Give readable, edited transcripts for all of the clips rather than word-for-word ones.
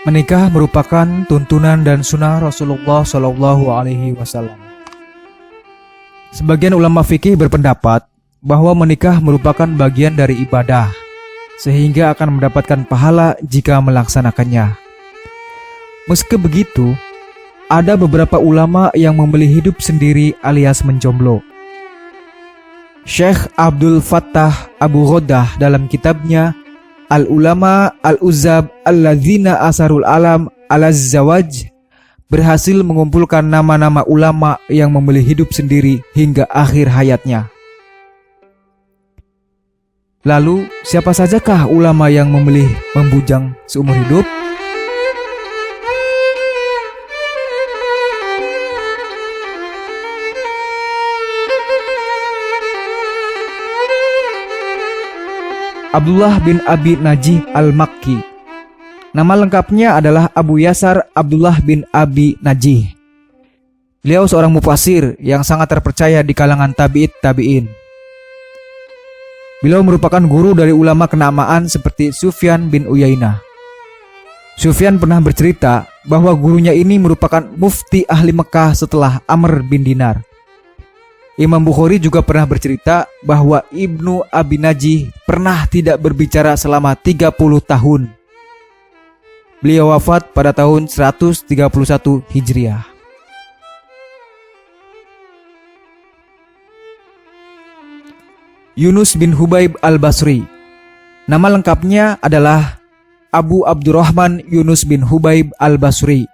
Menikah merupakan tuntunan dan sunnah Rasulullah Shallallahu Alaihi Wasallam. Sebagian ulama fikih berpendapat bahwa menikah merupakan bagian dari ibadah, sehingga akan mendapatkan pahala jika melaksanakannya. Meski begitu, ada beberapa ulama yang memilih hidup sendiri alias menjomblo. Syekh Abdul Fattah Abu Ghoddah dalam kitabnya Al-Ulama Al-Uzab Alladzina Asarul Alam Al-Zawaj berhasil mengumpulkan nama-nama ulama yang memilih hidup sendiri hingga akhir hayatnya. Lalu, siapa sajakah ulama yang memilih membujang seumur hidup? Abdullah bin Abi Najih al-Makki. Nama lengkapnya adalah Abu Yasar Abdullah bin Abi Najih. Beliau seorang mufasir yang sangat terpercaya di kalangan tabi'in. Beliau merupakan guru dari ulama kenamaan seperti Sufyan bin Uyainah. Sufyan pernah bercerita bahwa gurunya ini merupakan mufti ahli Mekah setelah Amr bin Dinar. Imam Bukhari juga pernah bercerita bahwa Ibnu Abi Najih pernah tidak berbicara selama 30 tahun. Beliau wafat pada tahun 131 Hijriah. Yunus bin Hubaib al-Basri. Nama lengkapnya adalah Abu Abdurrahman Yunus bin Hubaib al-Basri.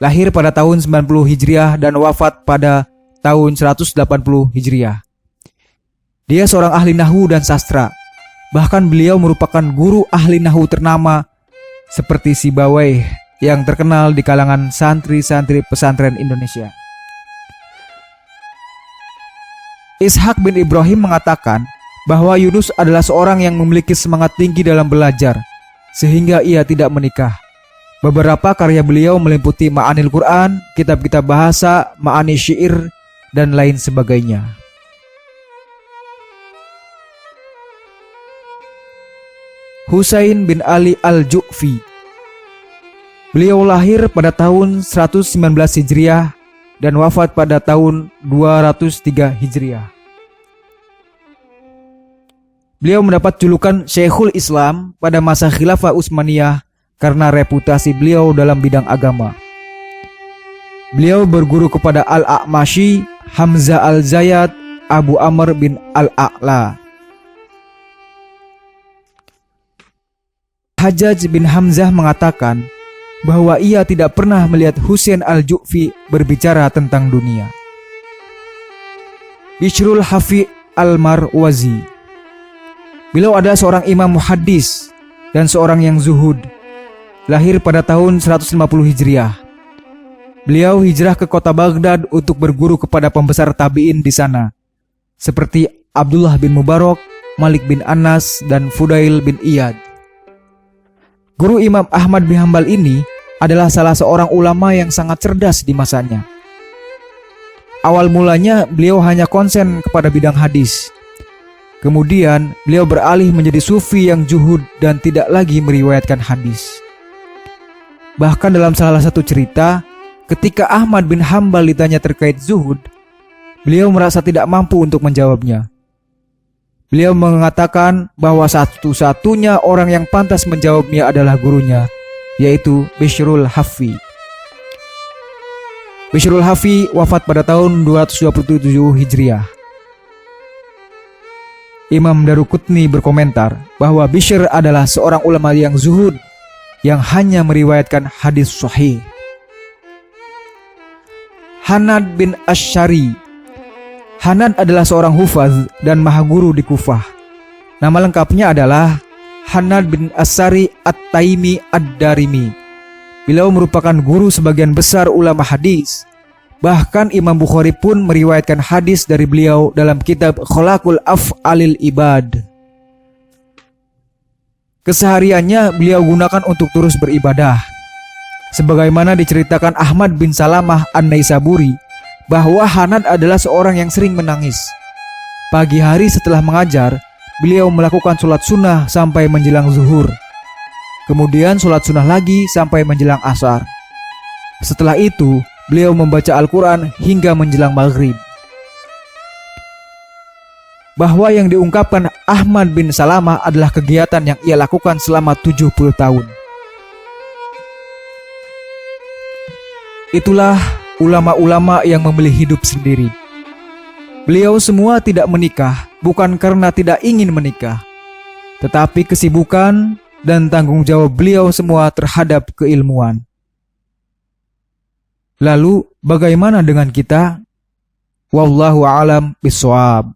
Lahir pada tahun 90 Hijriah dan wafat pada tahun 180 Hijriah. Dia seorang ahli nahwu dan sastra. Bahkan beliau merupakan guru ahli nahwu ternama seperti Sibawayh yang terkenal di kalangan santri-santri pesantren Indonesia. Ishaq bin Ibrahim mengatakan bahwa Yunus adalah seorang yang memiliki semangat tinggi dalam belajar, sehingga ia tidak menikah. Beberapa karya beliau meliputi Ma'anil Quran, kitab-kitab bahasa, Ma'ani Syair, dan lain sebagainya. Husain bin Ali al-Ju'fi. Beliau lahir pada tahun 119 Hijriah dan wafat pada tahun 203 Hijriah. Beliau mendapat julukan Syekhul Islam pada masa Khilafah Utsmaniyah karena reputasi beliau dalam bidang agama. Beliau berguru kepada Al-A'mashi, Hamzah al-Zayyad, Abu Amr bin al-A'la. Hajjaj bin Hamzah mengatakan bahwa ia tidak pernah melihat Husain al-Ju'fi berbicara tentang dunia. Bishrul Hafi al-Marwazi. Beliau adalah seorang imam muhaddis dan seorang yang zuhud. Lahir pada tahun 150 Hijriah. Beliau hijrah ke kota Baghdad untuk berguru kepada pembesar tabi'in di sana, seperti Abdullah bin Mubarak, Malik bin Anas, dan Fudail bin Iyad. Guru Imam Ahmad bin Hambal ini adalah salah seorang ulama yang sangat cerdas di masanya. Awal mulanya beliau hanya konsen kepada bidang hadis. Kemudian beliau beralih menjadi sufi yang juhud dan tidak lagi meriwayatkan hadis. Bahkan dalam salah satu cerita, ketika Ahmad bin Hambal ditanya terkait zuhud, beliau merasa tidak mampu untuk menjawabnya. Beliau mengatakan bahwa satu-satunya orang yang pantas menjawabnya adalah gurunya, yaitu Bishrul Hafi. Bishrul Hafi wafat pada tahun 227 Hijriah. Imam Daruqutni berkomentar bahwa Bishr adalah seorang ulama yang zuhud, yang hanya meriwayatkan hadis sahih. Hanad bin Asy'ari. Hanad adalah seorang hufaz dan maha guru di Kufah. Nama lengkapnya adalah Hanad bin Asy'ari At-Taimi Ad-Darimi. Beliau merupakan guru sebagian besar ulama hadis. Bahkan Imam Bukhari pun meriwayatkan hadis dari beliau dalam kitab Khalaqul Af'alil Ibad. Kesehariannya beliau gunakan untuk terus beribadah. Sebagaimana diceritakan Ahmad bin Salamah An-Naisaburi bahwa Hanad adalah seorang yang sering menangis. Pagi hari setelah mengajar, beliau melakukan sholat sunnah sampai menjelang zuhur. Kemudian sholat sunnah lagi sampai menjelang asar. Setelah itu, beliau membaca Al-Quran hingga menjelang maghrib. Bahwa yang diungkapkan Ahmad bin Salamah adalah kegiatan yang ia lakukan selama 70 tahun. Itulah ulama-ulama yang memilih hidup sendiri. Beliau semua tidak menikah bukan karena tidak ingin menikah, tetapi kesibukan dan tanggung jawab beliau semua terhadap keilmuan. Lalu bagaimana dengan kita? Wallahu a'lam bishawab.